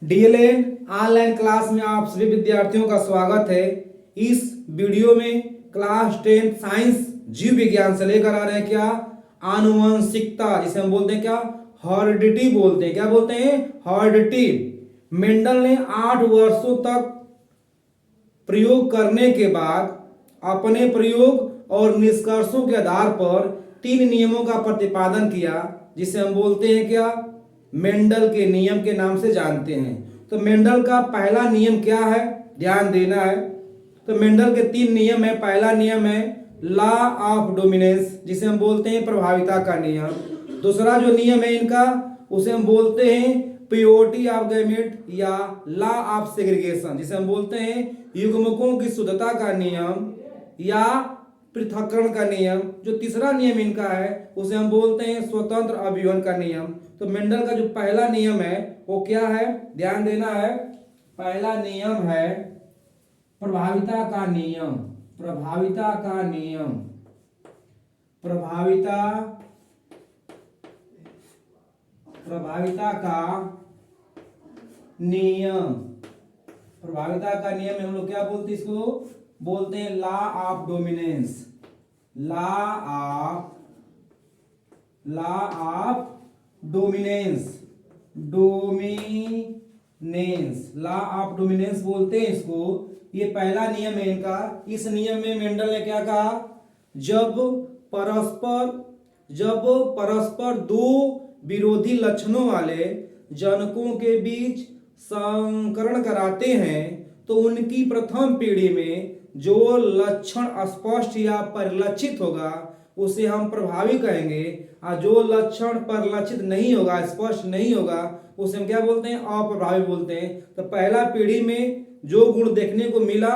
DElEd online class में आप सभी विद्यार्थियों का स्वागत है। इस वीडियो में क्लास 10 साइंस जीव विज्ञान से लेकर आ रहे हैं क्या, आनुवंशिकता, जिसे हम बोलते हैं क्या, हॉर्डिटी बोलते हैं। क्या बोलते हैं? हॉर्डिटी। मेंडल ने 8 वर्षों तक प्रयोग करने के बाद अपने प्रयोग और निष्कर्षों के आधार पर 3 नियमों का प्रतिपादन किया, जिसे हम बोलते हैं क्या, मेंडल के नियम के नाम से जानते हैं। तो मेंडल का पहला नियम क्या है, ध्यान देना है। तो मेंडल के 3 नियम है। पहला नियम है लॉ ऑफ डोमिनेंस, जिसे हम बोलते हैं प्रभाविता का नियम। दूसरा जो नियम है इनका, उसे हम बोलते हैं प्योरिटी ऑफ गैमेट या लॉ ऑफ सेग्रीगेशन, जिसे हम बोलते हैं युग्मकों की शुद्धता का नियम या पृथक्करण का नियम। जो तीसरा नियम इनका है उसे हम बोलते हैं स्वतंत्र अभिवन का नियम। तो मेंडल का जो पहला नियम है वो क्या है, ध्यान देना है। पहला नियम है प्रभाविता का नियम। प्रभाविता का नियम। प्रभाविता का नियम। प्रभाविता का नियम में हम लोग क्या बोलते हैं, इसको बोलते हैं law of dominance. Law of dominance. Law of dominance बोलते हैं इसको। ये पहला नियम है इनका। इस नियम में मेंडल ने क्या कहा, जब परस्पर दो विरोधी लक्षणों वाले जनकों के बीच संकरण कराते हैं तो उनकी प्रथम पीढ़ी में जो लक्षण स्पष्ट या परिलक्षित होगा उसे हम प्रभावी कहेंगे, और जो लक्षण परिलक्षित नहीं होगा, स्पष्ट नहीं होगा, उसे हम क्या बोलते हैं, अप्रभावी बोलते हैं। तो पहला पीढ़ी में जो गुण देखने को मिला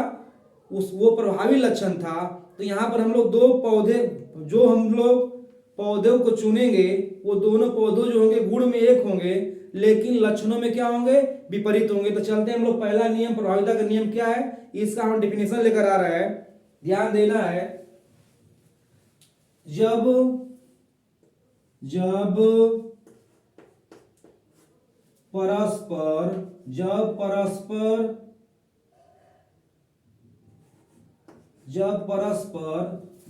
वो प्रभावी लक्षण था। तो यहाँ पर हम लोग दो पौधे, जो हम लोग पौधों को चुनेंगे, वो दोनों पौधों जो होंगे गुण में एक होंगे, लेकिन लक्षणों में क्या होंगे, विपरीत होंगे। तो चलते हैं हम लोग, पहला नियम प्रभाविता का नियम क्या है, इसका हम डेफिनेशन लेकर आ रहे हैं, ध्यान देना है। जब परस्पर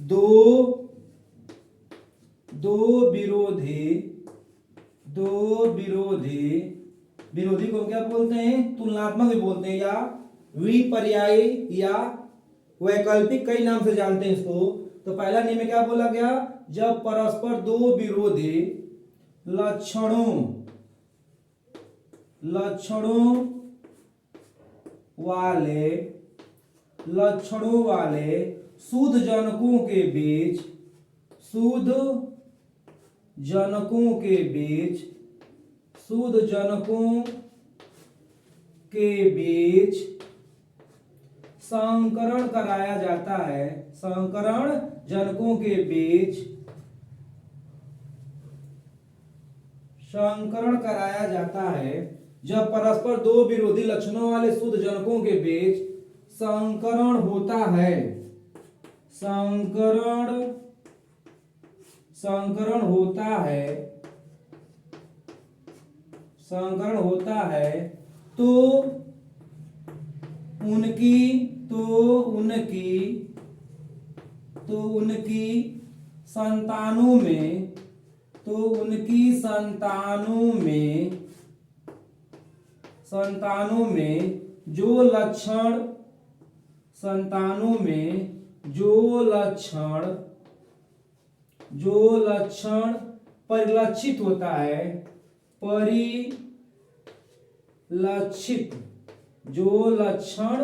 दो विरोधी को क्या बोलते हैं, तुलनात्मक भी बोलते हैं, या विपर्यायी या वैकल्पिक, कई नाम से जानते हैं इसको। तो पहला नियम में क्या बोला गया, जब परस्पर दो विरोधी लक्षणों वाले शुद्ध जनकों के बीच संकरण कराया जाता है। संकरण जनकों के बीच संकरण कराया जाता है जब परस्पर दो विरोधी लक्षणों वाले शुद्ध जनकों के बीच संकरण होता है। संकरण होता है तो उनकी संतानों में जो लक्षण परिलक्षित होता है, जो लक्षण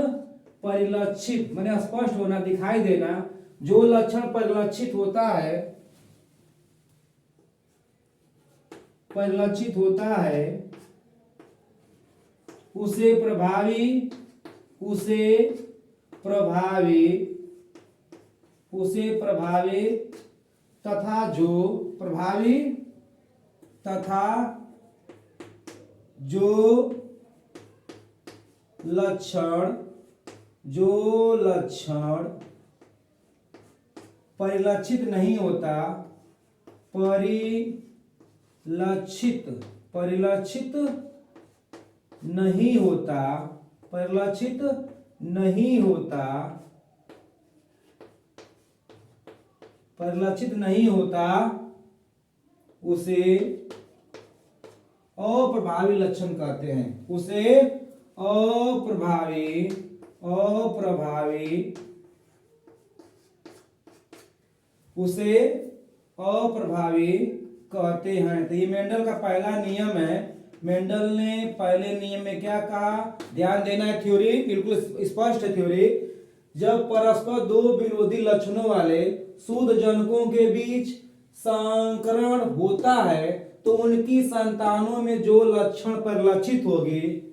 परिलक्षित माने स्पष्ट होना, दिखाई देना, जो लक्षण परिलक्षित होता है उसे प्रभावी तथा जो लक्षण परिलक्षित नहीं होता, परिलक्षित नहीं होता, परिलक्षित नहीं होता, परिलक्षित नहीं होता, उसे अप्रभावी लक्षण कहते हैं। उसे अप्रभावी उसे अप्रभावी कहते हैं। तो ये मेंडल का पहला नियम है। मेंडल ने पहले नियम में क्या कहा, ध्यान देना है, थ्योरी बिल्कुल स्पष्ट है। थ्योरी, जब परस्पर दो विरोधी लक्षणों वाले शुद्ध जनकों के बीच संकरण होता है तो उनकी संतानों में जो लक्षण परिलक्षित होगी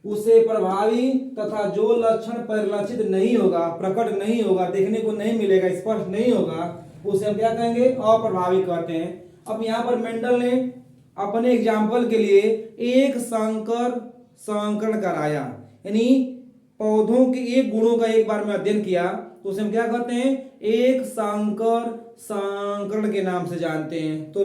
उसे प्रभावी, तथा जो लक्षण परिलक्षित नहीं होगा, प्रकट नहीं होगा, देखने को नहीं मिलेगा, स्पष्ट नहीं होगा, उसे हम क्या कहेंगे, अप्रभावी कहते हैं। अब यहाँ पर मेंडल ने अपने एग्जाम्पल के लिए एक संकरण कराया, यानी पौधों के एक गुणों का एक बार में अध्ययन किया, तो उसे हम क्या कहते हैं, एक संकरण के नाम से जानते हैं। तो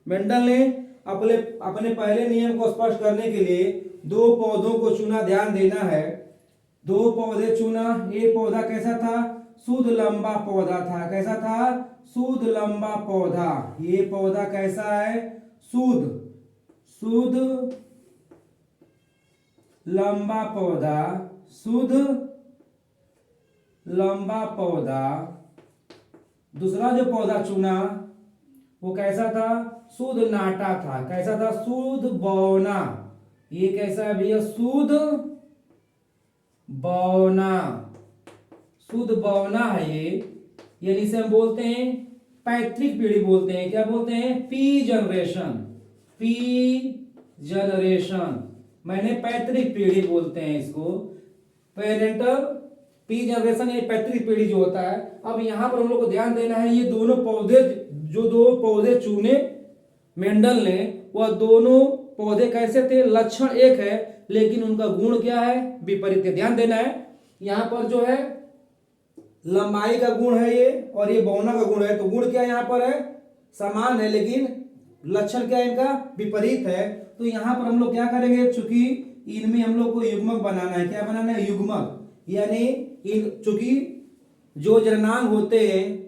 मेंडल ने अपने पहले नियम को स्पष्ट करने के लिए दो पौधों को चुना, ध्यान देना है, दो पौधे चुना। एक पौधा कैसा था, शुद्ध लंबा पौधा था। कैसा था, शुद्ध लंबा पौधा। ये पौधा कैसा है, शुद्ध लंबा पौधा, शुद्ध लंबा पौधा। दूसरा जो पौधा चुना वो कैसा था, शुद्ध नाटा था। कैसा था, शुद्ध बौना। ये कैसा है भैया, शुद्ध बौना, शुद्ध बौना है ये। यानी इसे हम बोलते हैं पैतृक पीढ़ी बोलते हैं। क्या बोलते हैं, पी जनरेशन, मैंने पैतृक पीढ़ी बोलते हैं इसको, पेरेंटल पी जनरेशन, ये पैतृक पीढ़ी जो होता है। अब यहाँ पर हम लोग को ध्यान देना है, ये दोनों पौधे, जो दो पौधे चुने मेंडल ने, वह दोनों पौधे कैसे थे, लक्षण एक है लेकिन उनका गुण क्या है, विपरीत है। ध्यान देना है, यहाँ पर जो है लंबाई का गुण है ये, और ये बौना का गुण है। तो गुण क्या यहाँ पर है, समान है, लेकिन लक्षण क्या है इनका, विपरीत है। तो यहाँ पर हम लोग क्या करेंगे, चूंकि इनमें हम लोग को युग्मक बनाना है। क्या बनाना है, युग्मक। यानी चूंकि जो जननांग होते हैं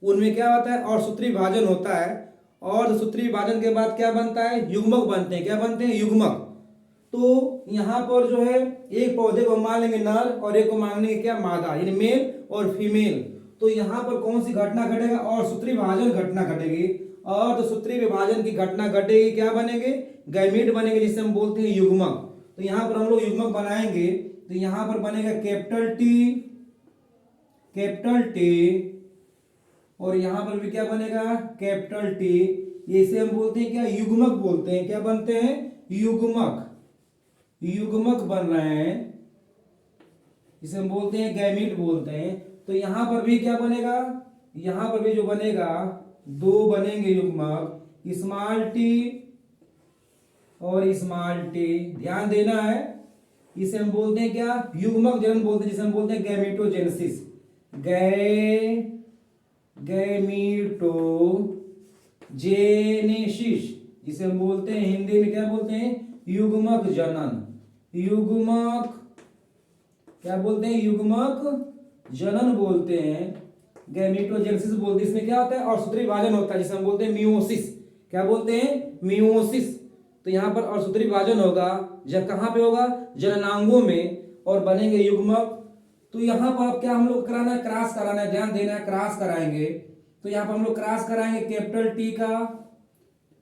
उनमें क्या होता है, और सूत्री विभाजन होता है, और सूत्री विभाजन के बाद क्या बनता है, युग्मक बनते हैं। क्या बनते हैं, युग्मक। तो यहाँ पर जो है एक पौधे को मान लेंगे नर और एक को मान लेंगे क्या, मादा, यानी मेल और फीमेल। तो यहाँ पर कौन सी घटना घटेगा, और सूत्री विभाजन घटना घटेगी, और तो सूत्री विभाजन की घटना घटेगी, क्या बनेंगे, गैमीट बनेंगे, जिसे हम बोलते हैं युग्मक। तो यहाँ पर हम लोग युग्मक बनाएंगे, तो यहाँ पर बनेगा कैपिटल टी, और यहाँ पर भी क्या बनेगा, कैपिटल टी। इसे हम बोलते हैं क्या, युग्मक बोलते हैं। क्या बनते हैं, युग्मक बन रहे हैं, इसे हम बोलते हैं गैमीट बोलते हैं। तो यहाँ पर भी क्या बनेगा, यहाँ पर भी जो बनेगा, दो बनेंगे युग्मक, स्मॉल टी और स्मॉल टी। ध्यान देना है, इसे हम बोलते हैं क्या, युग्मक जनन बोलते हैं, जिसे हम बोलते हैं गैमेटोजेनेसिस, गैमीटोजेनेसिस, जिसे हम बोलते हैं हिंदी में क्या बोलते हैं, युग्मक जनन। युग्मक क्या बोलते हैं, युग्मक जनन बोलते हैं, गैमेटोजेनेसिस बोलते हैं। इसमें क्या होता है, और सूत्री विभाजन होता है, जिसे हम बोलते हैं मियोसिस। क्या बोलते हैं, मियोसिस। तो यहाँ पर और सूत्री विभाजन होगा, जब कहाँ पे होगा, जननांगों में, और बनेंगे युग्मक। तो यहाँ पर अब क्या हम लोग कराना है, क्रॉस कराना है। ध्यान देना है, क्रॉस कराएंगे। तो यहाँ पर हम लोग क्रॉस कराएंगे कैपिटल टी का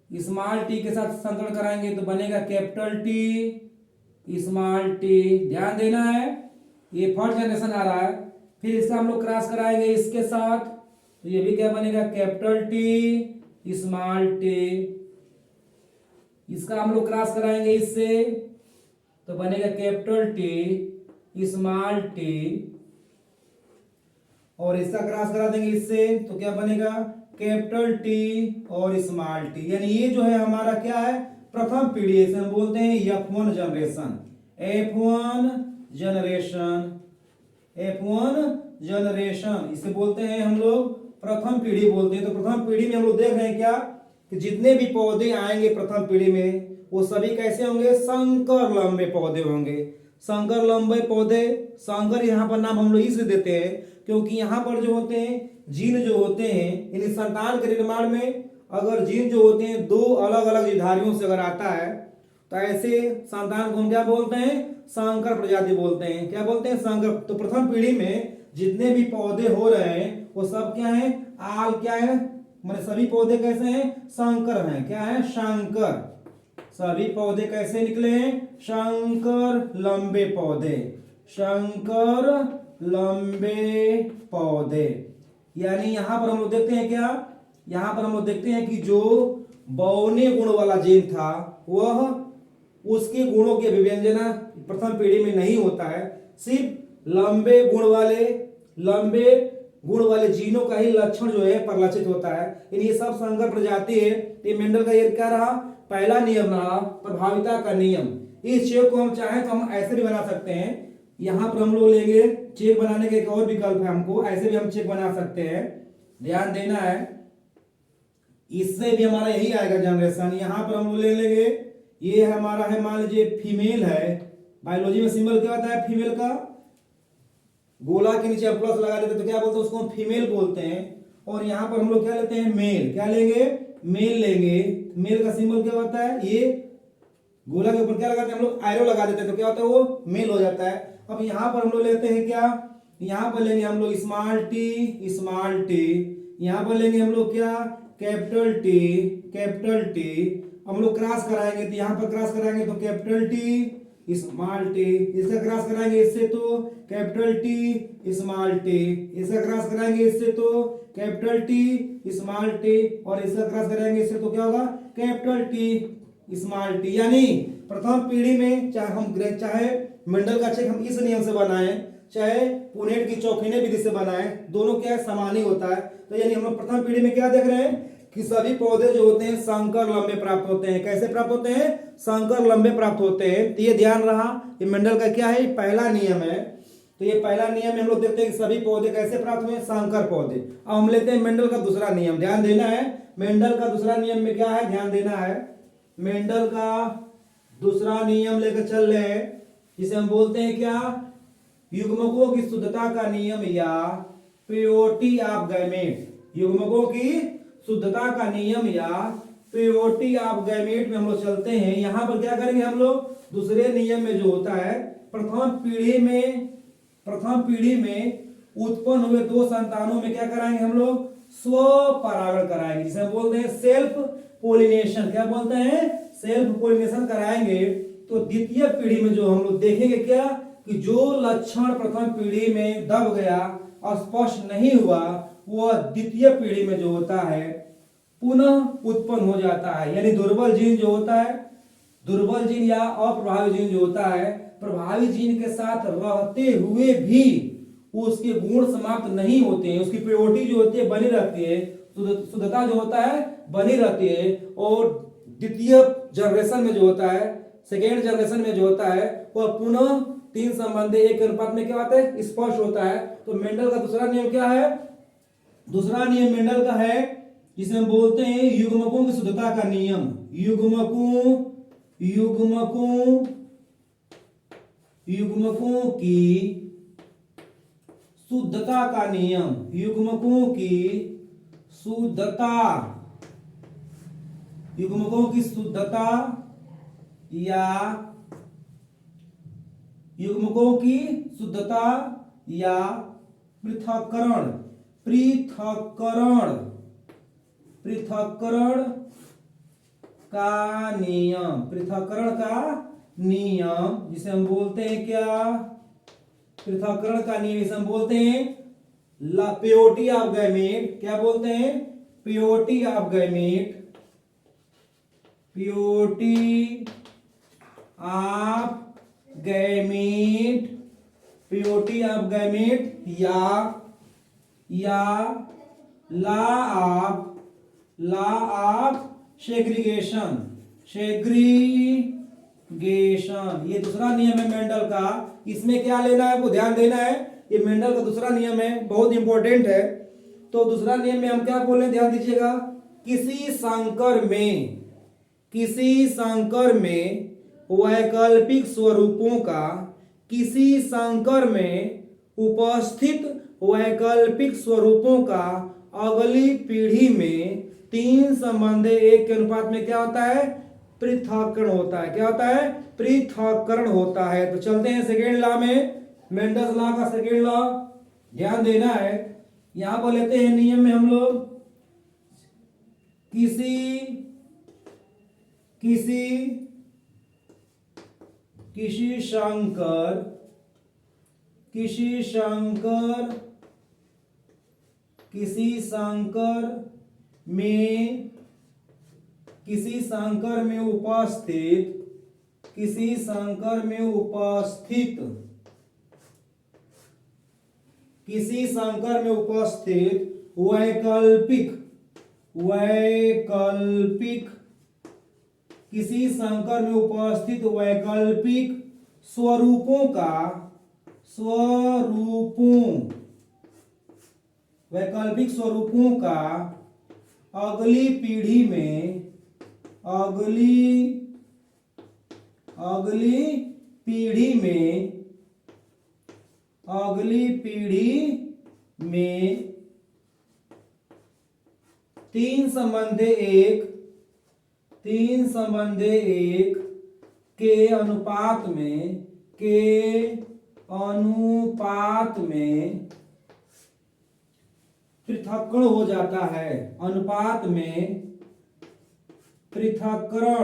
स्मॉल टी के साथ संकरण कराएंगे, तो बनेगा कैपिटल टी स्मॉल टी। ध्यान देना है, ये फर्स्ट जनरेशन आ रहा है। फिर इसका हम लोग क्रॉस कराएंगे इसके साथ, तो ये भी क्या बनेगा, कैपिटल टी स्मॉल टी। इसका हम लोग क्रॉस कराएंगे इससे, तो बनेगा कैपिटल टी स्मॉल टी, और इसका क्रॉस करा देंगे इससे, तो क्या बनेगा, कैपिटल टी और स्मॉल टी। यानी ये जो है हमारा क्या है, प्रथम पीढ़ी, इसे हम बोलते हैं F1 जनरेशन, इसे बोलते हैं हम लोग प्रथम पीढ़ी बोलते हैं। तो प्रथम पीढ़ी में हम लोग देख रहे हैं क्या, कि जितने भी पौधे आएंगे प्रथम पीढ़ी में, वो सभी कैसे होंगे, संकर लंबे पौधे होंगे। संकर लंबे पौधे, संकर यहाँ पर नाम हम लोग इसलिए देते हैं क्योंकि यहाँ पर जो होते हैं जीन जो होते हैं, यानी संतान के निर्माण में अगर जीन जो होते हैं दो अलग अलग जीवधारियों से अगर आता है तो ऐसे संतान को हम क्या बोलते हैं, संकर प्रजाति बोलते हैं। क्या बोलते हैं, संकर। तो प्रथम पीढ़ी में जितने भी पौधे हो रहे हैं वो सब क्या है, आल क्या है, मतलब सभी पौधे कैसे हैं, संकर हैं। क्या है, शंकर। सभी पौधे कैसे निकले हैं, शंकर लंबे पौधे, शंकर लंबे पौधे। यानी यहां पर हम लोग देखते हैं क्या, यहां पर हम लोग देखते हैं कि जो बौने गुण वाला जीन था वह उसके गुणों के अभिव्यंजना प्रथम पीढ़ी में नहीं होता है, सिर्फ लंबे गुण वाले जीनों का ही लक्षण जो है परिलक्षित होता है। ये सब संकर प्रजाति है। ये मेंडल का ये क्या रहा, पहला नियम रहा, प्रभाविता का नियम। इस चेक को हम चाहें तो हम ऐसे भी बना सकते हैं। यहां पर हम लोग लेंगे चेक बनाने का एक और विकल्प है, हमको ऐसे भी हम चेक बना सकते हैं। ध्यान देना है, इससे भी हमारा यही आएगा जनरेशन। यहां पर हम लोग ले लेंगे, ये हमारा है मान लीजिए फीमेल है, बायोलॉजी में सिंबल क्या होता है फीमेल का, गोला के नीचे प्लस लगा देते तो क्या बोलते हैं, उसको हम फीमेल बोलते हैं। और यहाँ पर हम लोग क्या लेते हैं, मेल। क्या लेंगे, मेल लेंगे। मेल का सिंबल क्या होता है, ये गोला के ऊपर क्या लगाते हैं हम लोग, एरो लगा देते हैं तो क्या होता है, वो मेल हो जाता है। अब यहाँ पर हम लोग लेते हैं क्या, यहाँ पर लेंगे हम लोग स्मॉल टी, स्मॉल टी। यहाँ पर लेंगे हम लोग क्या, कैपिटल टी, कैपिटल टी। हम लोग क्रॉस कराएंगे तो यहाँ पर क्रॉस कराएंगे तो कैपिटल टी स्मॉल टी, इसका क्रॉस कराएंगे इससे तो कैपिटल टी स्मॉल टी, इसका क्रॉस कराएंगे इससे तो कैपिटल टी स्मॉल टी, और इसका क्रॉस कराएंगे इससे तो क्या होगा, कैपिटल टी स्मॉल टी। यानी प्रथम पीढ़ी में चाहे मेंडल का चेक हम इस नियम से बनाएं, चाहे पुनेट की चौकीने विधि से बनाएं, दोनों क्या है, समान ही होता है। तो यानी हम लोग प्रथम पीढ़ी में क्या देख रहे हैं कि सभी पौधे जो होते हैं संकर लंबे प्राप्त होते हैं। कैसे प्राप्त होते हैं, संकर लंबे प्राप्त होते हैं। तो ये ध्यान रहा, ये मेंडल का क्या है, पहला नियम है। तो ये पहला नियम में हम लोग देखते हैं कि सभी पौधे कैसे प्राप्त हुए, संकर पौधे। अब हम लेते हैं मेंडल का दूसरा नियम। ध्यान देना है, मेंडल का दूसरा नियम में क्या है, ध्यान देना है। मेंडल का दूसरा नियम लेकर चल रहे हैं, जिसे हम बोलते हैं क्या, युग्मकों की शुद्धता का नियम या प्योरिटी ऑफ गैमेट। युग्मकों की शुद्धता का नियम या प्योरिटी ऑफ गैमेट में हम लोग चलते हैं। यहां पर क्या करेंगे हम लोग, दूसरे नियम में जो होता है, प्रथम पीढ़ी में उत्पन्न हुए दो संतानों में क्या कराएंगे हम लोग, स्व परागण कराएंगे, जिसे हम बोलते हैं सेल्फ पोलिनेशन। क्या बोलते हैं, सेल्फ पोलिनेशन कराएंगे। तो द्वितीय पीढ़ी में जो हम लोग देखेंगे क्या, कि जो लक्षण प्रथम पीढ़ी में दब गया और स्पष्ट नहीं हुआ, वह द्वितीय पीढ़ी में जो होता है पुनः उत्पन्न हो जाता है। यानी दुर्बल जीन जो होता है, दुर्बल जीन या अप्रभावी जीन जो होता है, प्रभावी जीन के साथ रहते हुए भी उसके गुण समाप्त नहीं होते हैं, उसकी प्योरिटी जो होती है बनी रहती है, शुद्धता जो होता है बनी रहती है। और द्वितीय जनरेशन में जो होता है, सेकेंड जनरेशन में जो होता है, वह पुनः 3 संबंधी 1 के अनुपात में क्या होता है, स्पष्ट होता है। तो मेंडल का दूसरा नियम क्या है, दूसरा नियम मेंडल का है जिसे हम बोलते हैं युग्मकों की शुद्धता का नियम। युग्मकों की शुद्धता का नियम, युग्मकों की शुद्धता, युग्मकों की शुद्धता या युग्मकों की शुद्धता या पृथक्करण का नियम, पृथक्करण का नियम जिसे हम बोलते हैं क्या, पृथक्करण का नियम जिसे हम बोलते हैं प्योरिटी ऑफ गैमेट। क्या बोलते हैं, purity of gamete, purity of gamete, purity of gamete या लॉ ऑफ सेग्रीगेशन। ये दूसरा नियम है मेंडल का। इसमें क्या लेना है, आपको ध्यान देना है, ये मेंडल का दूसरा नियम है, बहुत इंपॉर्टेंट है। तो दूसरा नियम में हम क्या बोले, ध्यान दीजिएगा, किसी संकर में किसी संकर में वैकल्पिक स्वरूपों का, किसी संकर में उपस्थित वैकल्पिक स्वरूपों का अगली पीढ़ी में 3 संबंधी 1 के अनुपात में क्या होता है? पृथक्करण होता है। क्या होता है? पृथक्करण होता है। तो चलते हैं सेकेंड लॉ में, मेंडल्स लॉ का सेकेंड लॉ ध्यान देना है। यहां पर लेते हैं नियम में हम लोग किसी संकर में उपस्थित वैकल्पिक स्वरूपों का अगली पीढ़ी में 3 संबंधी 1 के अनुपात में पृथक्करण हो जाता है। अनुपात में पृथक्करण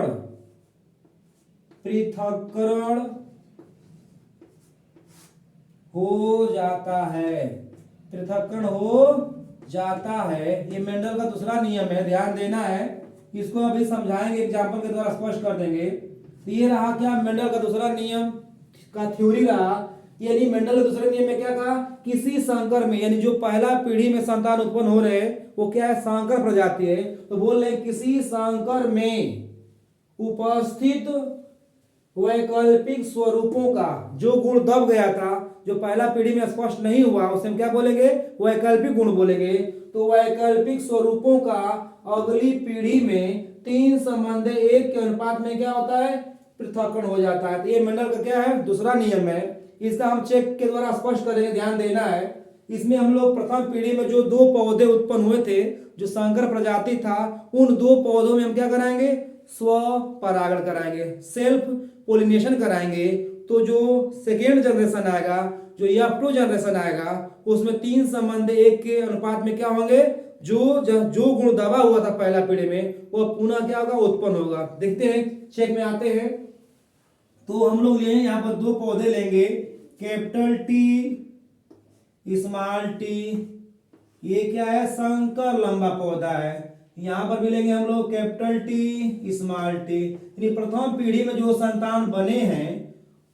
हो जाता है। ये मेंडल का दूसरा नियम है, ध्यान देना है। इसको अभी समझाएंगे, एग्जाम्पल के द्वारा स्पष्ट कर देंगे। तो ये रहा क्या? मेंडल का दूसरा नियम का थ्योरी रहा। यानी मेंडल के दूसरे नियम में क्या कहा? किसी संकर में, यानी जो पहला पीढ़ी में संतान उत्पन्न हो रहे हैं वो क्या है? संकर प्रजाति है। तो बोल रहे किसी संकर में उपस्थित वैकल्पिक स्वरूपों का जो गुण दब गया था, जो पहला पीढ़ी में स्पष्ट नहीं हुआ, उसे हम क्या बोलेंगे? वैकल्पिक गुण बोलेंगे। तो वैकल्पिक स्वरूपों का अगली पीढ़ी में 3 संबंधी 1 के अनुपात में क्या होता है? पृथक्करण हो जाता है। तो ये मेंडल का क्या है? दूसरा नियम है। इसका हम चेक के द्वारा स्पष्ट करेंगे, ध्यान देना है। इसमें हम लोग प्रथम पीढ़ी में जो 2 पौधे उत्पन्न हुए थे, जो संकर प्रजाति था, उन 2 पौधों में हम क्या कराएंगे? स्व परागण कराएंगे, सेल्फ पोलिनेशन कराएंगे। तो जो सेकेंड जनरेशन आएगा, जो F2 जनरेशन आएगा, उसमें 3 संबंधी 1 के अनुपात में क्या होंगे? जो गुण दबा हुआ था पहला पीढ़ी में, वो पुनः क्या होगा? उत्पन्न होगा। देखते हैं, चेक में आते हैं। तो हम लोग यहाँ पर 2 पौधे लेंगे, कैपिटल T स्मॉल t। ये क्या है? संकर लंबा पौधा है। यहाँ पर भी लेंगे हम लोग कैपिटल T स्मॉल t। यानी प्रथम पीढ़ी में जो संतान बने हैं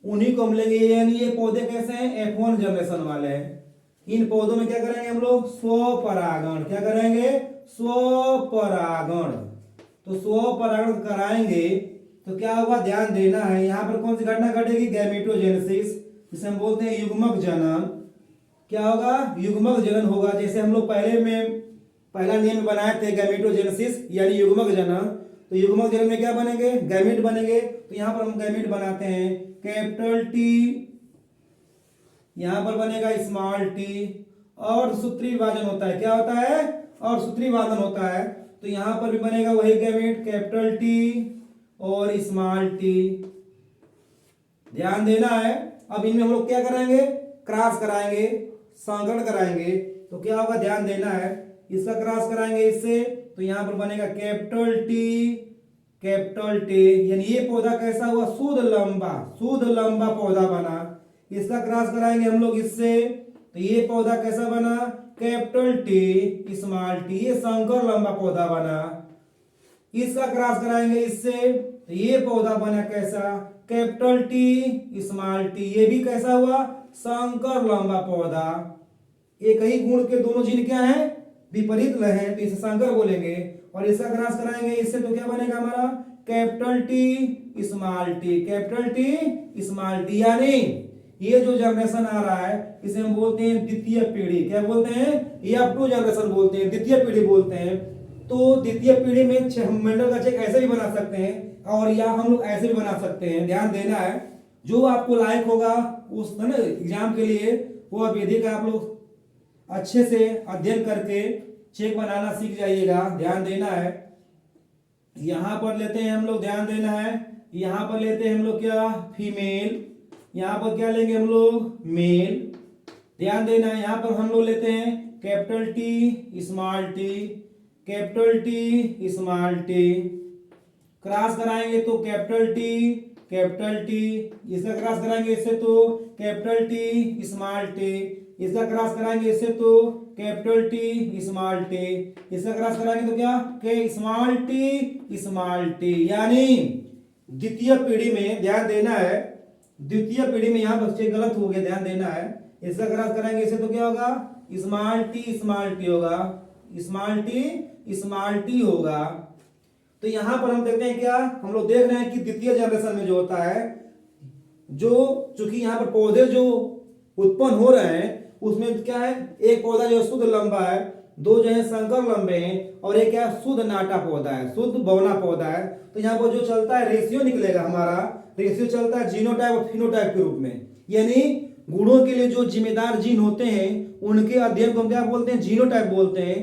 उन्हीं को हम लेंगे। यानी ये पौधे कैसे हैं? F1 जनरेशन वाले हैं। इन पौधों में क्या करेंगे हम लोग? स्वपरागण। क्या करेंगे? स्वपरागण। तो स्वपरागण कराएंगे तो क्या होगा? ध्यान देना है। यहाँ पर कौन सी घटना घटेगी? गैमेटोजेनेसिस, जिसे हम बोलते हैं युग्मक जनन। क्या होगा? युग्मक जनन होगा। जैसे हम लोग पहला नियम बनाए थे गैमेटोजेनेसिस यानी युग्मक जनन। तो युग्मक जनन में क्या बनेंगे? गैमेट बनेंगे। तो यहाँ पर हम गैमेट बनाते हैं, कैपिटल T, यहाँ पर बनेगा स्मॉल t। और सूत्री विभाजन होता है। क्या होता है? और सूत्री विभाजन होता है। तो यहाँ पर भी बनेगा वही गैमेट, कैपिटल T और स्मॉल t। ध्यान देना है। अब इनमें हम लोग क्या कराएंगे? क्रॉस कराएंगे, संकरण कराएंगे। तो क्या होगा? ध्यान देना है। इसका क्रॉस कराएंगे इससे, तो यहाँ पर बनेगा कैपिटल T। यानी ये पौधा कैसा हुआ? शुद्ध लंबा पौधा बना। इसका क्रॉस कराएंगे हम लोग इससे, तो ये पौधा कैसा बना? Capital T small t। ये संकर लंबा पौधा बना। इसका क्रॉस कराएंगे इससे, तो ये पौधा बना कैसा? Capital T small t। ये भी कैसा हुआ? संकर लंबा पौधा। एक ही गुण के दोनों जीन क्या है? विपरीत रहे, तो इसे संकर बोलेंगे। और इसका क्रॉस कराएंगे इससे, तो क्या बनेगा हमारा? Capital T small t, capital T small t। यानी ये जो जनरेशन आ रहा है इसे हम बोलते हैं द्वितीय पीढ़ी। क्या बोलते हैं? F2 जनरेशन बोलते हैं, द्वितीय पीढ़ी बोलते हैं। तो द्वितीय पीढ़ी में मेंडल का चेक ऐसे भी बना सकते हैं और या हम लोग ऐसे भी बना सकते हैं। ध्यान देना है, जो आपको लायक होगा उस है ना एग्जाम के लिए वो विधि का आप लोग अच्छे से अध्ययन करके चेक बनाना सीख जाइएगा। ध्यान देना है, यहाँ पर लेते हैं हम लोग, ध्यान देना है, यहाँ पर लेते हैं हम लोग क्या फीमेल, यहाँ पर क्या लेंगे हम लोग मेल। ध्यान देना है, यहाँ पर हम लोग लेते हैं capital T small T, capital T small T. Cross कराएंगे तो कैपिटल टी, इसका क्रॉस कराएंगे इससे तो कैपिटल टी स्मॉल टी, इसका क्रॉस कराएंगे इससे तो कैपिटल टी स्मॉल टी, इसका क्रॉस कराएंगे तो क्या के स्मॉल टी। यानी द्वितीय पीढ़ी में ध्यान देना है, द्वितीय पीढ़ी में यहाँ बच्चे गलत हो गए, ध्यान देना है। इसका क्रॉस कराएंगे इससे तो क्या होगा स्मॉल टी होगा, स्मॉल टी होगा। तो यहां पर हम देखते हैं क्या, हम लोग देख रहे हैं कि द्वितीय जनरेशन में जो होता है, जो चूंकि यहाँ पर पौधे जो उत्पन्न हो रहे हैं उसमें क्या है, एक पौधा जो शुद्ध लंबा है, दो जो है संकर लंबे हैं और एक क्या शुद्ध नाटा पौधा है, शुद्ध बौना पौधा है। तो यहाँ पर जो चलता है रेशियो निकलेगा, हमारा रेशियो चलता है जीनोटाइप और फिनोटाइप के रूप में। यानी गुणों के लिए जो जिम्मेदार जीन होते हैं उनके अध्ययन को हम क्या बोलते हैं, जीनोटाइप बोलते हैं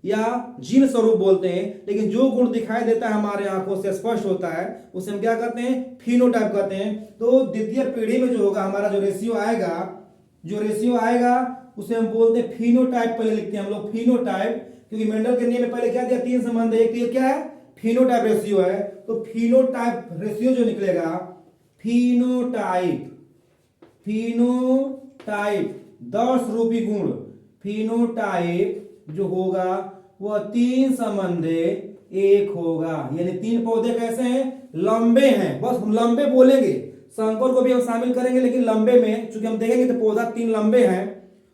या जीन स्वरूप बोलते हैं। लेकिन जो गुण दिखाई देता है हमारे आंखों से स्पष्ट होता है उसे हम क्या कहते हैं, फिनोटाइप कहते हैं। तो द्वितीय पीढ़ी में जो होगा हमारा जो रेशियो आएगा उसे हम बोलते हैं फिनोटाइप। पहले लिखते हैं हम लोग फिनोटाइप, क्योंकि मेंडल के नियम में पहले क्या दिया, तीन संबंध है, एक तो क्या है फिनोटाइप रेशियो है। तो फिनोटाइप रेशियो जो निकलेगा, फिनोटाइप 10 रूपी गुण, फिनोटाइप जो होगा वह 3 संबंधे 1 होगा। यानी 3 पौधे कैसे हैं, लंबे हैं, बस हम लंबे बोलेंगे, संकर को भी हम शामिल करेंगे लेकिन लंबे में, चूंकि हम देखेंगे तो पौधा 3 लंबे हैं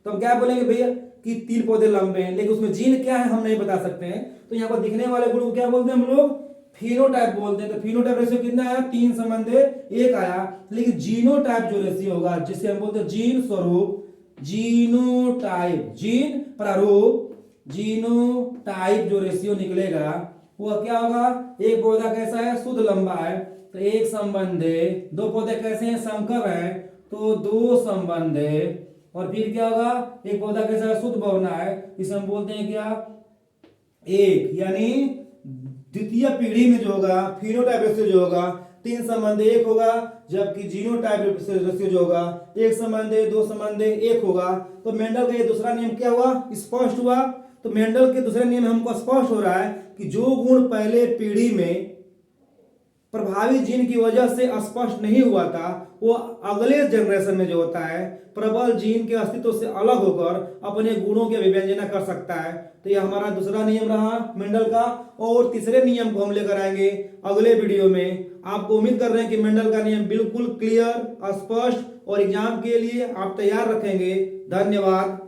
तो हम क्या बोलेंगे भैया कि 3 पौधे लंबे हैं, लेकिन उसमें जीन क्या है हम नहीं बता सकते हैं। तो यहाँ पर दिखने वाले गुण को क्या बोलते हैं हम लोग, फिनोटाइप बोलते हैं। तो फिनोटाइप रेशियो कितना आया, 3 संबंधे 1 आया। लेकिन जीनोटाइप जो रेशियो होगा जिसे हम बोलते हैं जीन स्वरूप, जीनोटाइप, जीन प्रारूप, जीनोटाइप जो रेशियो निकलेगा वह क्या होगा, एक पौधा कैसा है, शुद्ध लंबा है तो 1 संबंधे, 2 पौधे कैसे हैं, संकर हैं तो 2 संबंधे, और फिर क्या होगा, एक पौधा कैसा है, शुद्ध बौना है, इसे हम बोलते हैं क्या 1। यानी द्वितीय पीढ़ी में जो होगा फिनोटाइप रेशियो जो होगा 3 संबंधे 1 होगा, जबकि जीनोटाइप रेशियो जो होगा 1 संबंधे 2 संबंधे 1 होगा। तो मेंडल का ये दूसरा नियम क्या हुआ, स्पष्ट हुआ। तो मेंडल के दूसरे नियम हमको स्पष्ट हो रहा है कि जो गुण पहले पीढ़ी में प्रभावी जीन की वजह से स्पष्ट नहीं हुआ था वो अगले जनरेशन में जो होता है प्रबल जीन के अस्तित्व से अलग होकर अपने गुणों की अभिव्यंजना कर सकता है। तो यह हमारा दूसरा नियम रहा मेंडल का। और तीसरे नियम को हम लेकर आएंगे अगले वीडियो में। आपको उम्मीद कर रहे हैं कि मेंडल का नियम बिल्कुल क्लियर, स्पष्ट और एग्जाम के लिए आप तैयार रखेंगे। धन्यवाद।